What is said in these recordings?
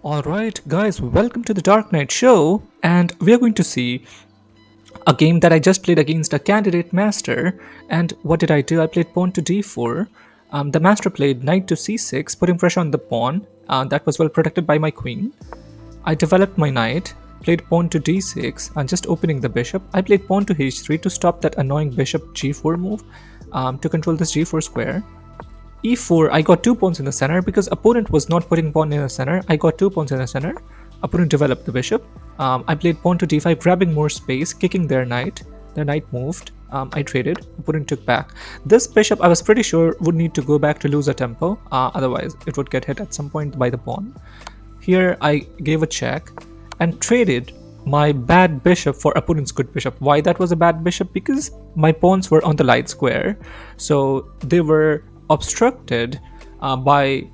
Alright, guys, welcome to the Dark Knight Show, and we are going to see a game that I just played against a candidate master. And what did I do? I played pawn to d4. The master played knight to c6, putting pressure on the pawn. That was well protected by my queen. I developed my knight, played pawn to d6, and just opening the bishop. I played pawn to h3 to stop that annoying bishop g4 move to control this g4 square. E4, I got 2 pawns in the center because opponent was not putting pawn in the center. I got 2 pawns in the center. Opponent developed the bishop. I played pawn to d5, grabbing more space, kicking their knight. Their knight moved. I traded. Opponent took back. This bishop, I was pretty sure, would need to go back to lose a tempo. Otherwise, it would get hit at some point by the pawn. Here, I gave a check and traded my bad bishop for opponent's good bishop. Why that was a bad bishop? Because my pawns were on the light square. So they were obstructed by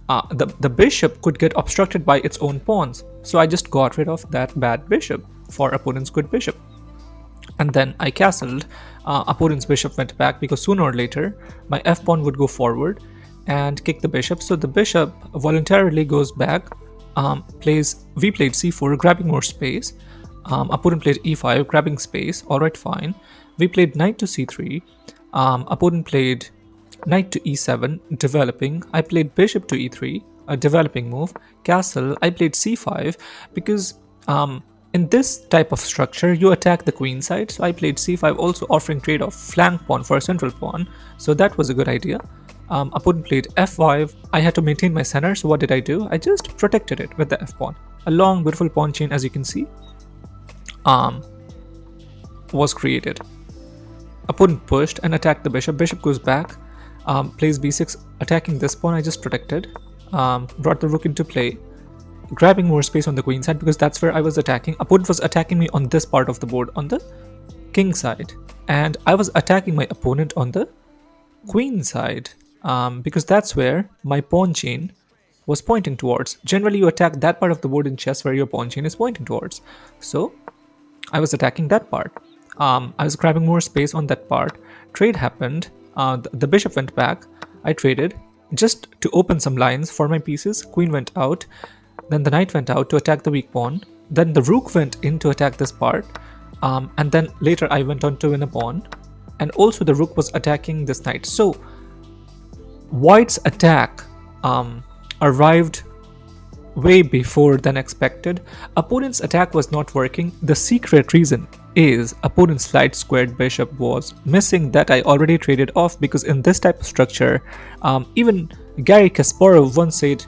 the bishop could get obstructed by its own pawns. So I just got rid of that bad bishop for opponent's good bishop. And then I castled. Opponent's bishop went back because sooner or later my f pawn would go forward and kick the bishop. So the bishop voluntarily goes back. We played c4, grabbing more space. Opponent played e5, grabbing space. Alright, fine. We played knight to c3. Opponent played knight to e7, developing. I played bishop to e3, a developing move. Castle, I played c5 because in this type of structure you attack the queen side, so I played c5, also offering trade of flank pawn for a central pawn, so that was a good idea. Opponent played f5. I had to maintain my center, so what did I do? I just protected it with the f pawn. A long beautiful pawn chain, as you can see, was created. Opponent pushed and attacked the bishop. Bishop goes back. Plays b6, attacking this pawn. I just protected, brought the rook into play, grabbing more space on the queen side because that's where I was attacking. Opponent was attacking me on this part of the board, on the king side, and I was attacking my opponent on the queen side because that's where my pawn chain was pointing towards. Generally, you attack that part of the board in chess where your pawn chain is pointing towards. So I was attacking that part. I was grabbing more space on that part. Trade happened. The bishop went back. I traded just to open some lines for my pieces. Queen went out. Then the knight went out to attack the weak pawn. Then the rook went in to attack this part. And then later I went on to win a pawn. And also the rook was attacking this knight. So white's attack arrived way before than expected. Opponent's attack was not working. The secret reason is opponent's light squared bishop was missing that I already traded off, because in this type of structure, even Gary Kasparov once said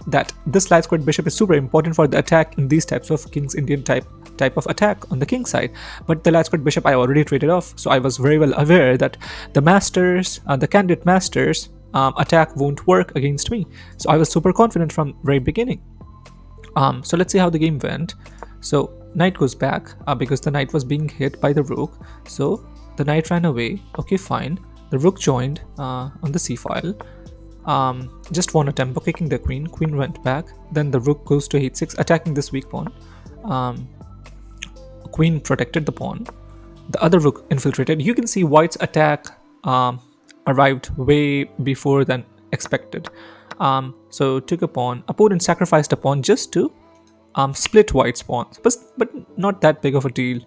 that this light squared bishop is super important for the attack in these types of King's Indian type of attack on the king side. But the light squared bishop I already traded off, so I was very well aware that the masters, the candidate masters attack won't work against me. So I was super confident from very beginning. So let's see how the game went. So knight goes back because the knight was being hit by the rook. So the knight ran away. Okay, fine. The rook joined on the c file. Just won a tempo, kicking the queen. Queen went back. Then the rook goes to h6, attacking this weak pawn. Queen protected the pawn. The other rook infiltrated. You can see white's attack arrived way before than expected. So took a pawn. Opponent sacrificed a pawn just to split white's pawns, but not that big of a deal.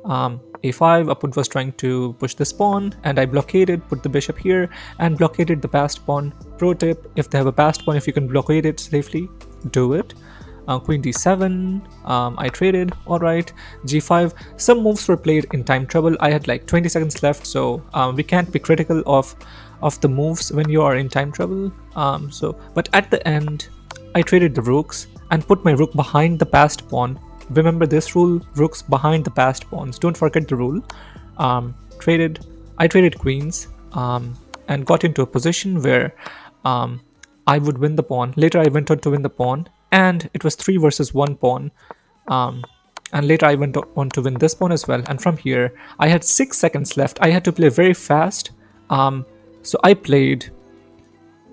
a5, opponent was trying to push this pawn, and I blockaded, put the bishop here, and blockaded the passed pawn. Pro tip, if they have a passed pawn, if you can blockade it safely, do it. Queen d7, I traded, alright. G5, some moves were played in time trouble. I had like 20 seconds left, so we can't be critical of the moves when you are in time trouble. But at the end, I traded the rooks and put my rook behind the passed pawn. Remember this rule, rooks behind the passed pawns, don't forget the rule. I traded queens and got into a position where I would win the pawn. Later I went on to win the pawn, and it was 3 versus 1 pawn. And later I went on to win this pawn as well. And from here, I had 6 seconds left. I had to play very fast. So I played...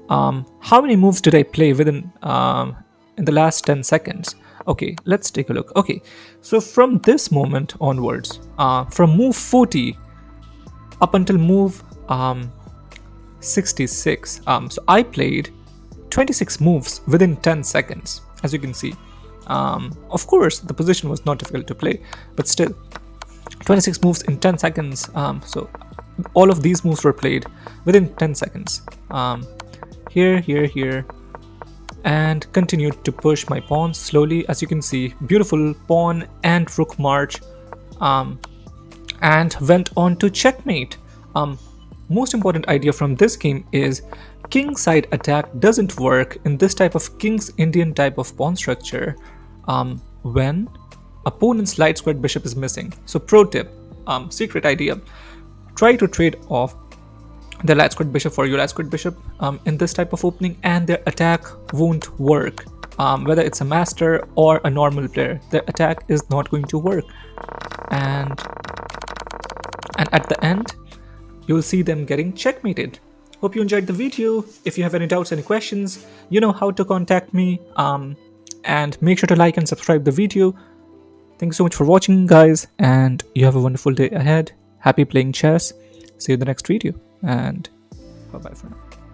how many moves did I play within in the last 10 seconds? Okay, let's take a look. Okay, so from this moment onwards, from move 40 up until move 66, so I played 26 moves within 10 seconds. as you can see. Of course, the position was not difficult to play, but still, 26 moves in 10 seconds. So all of these moves were played within 10 seconds. Here, and continued to push my pawns slowly. As you can see, beautiful pawn and rook march, and went on to checkmate. Most important idea from this game is king side attack doesn't work in this type of king's Indian type of pawn structure when opponent's light squared bishop is missing. So pro tip, secret idea, try to trade off the light squared bishop for your light squared bishop in this type of opening, and their attack won't work. Whether it's a master or a normal player, their attack is not going to work. And at the end, you'll see them getting checkmated. Hope you enjoyed the video. If you have any doubts, any questions, you know how to contact me. And make sure to like and subscribe the video. Thank you so much for watching, guys, and you have a wonderful day ahead. Happy playing chess. See you in the next video, and bye bye for now.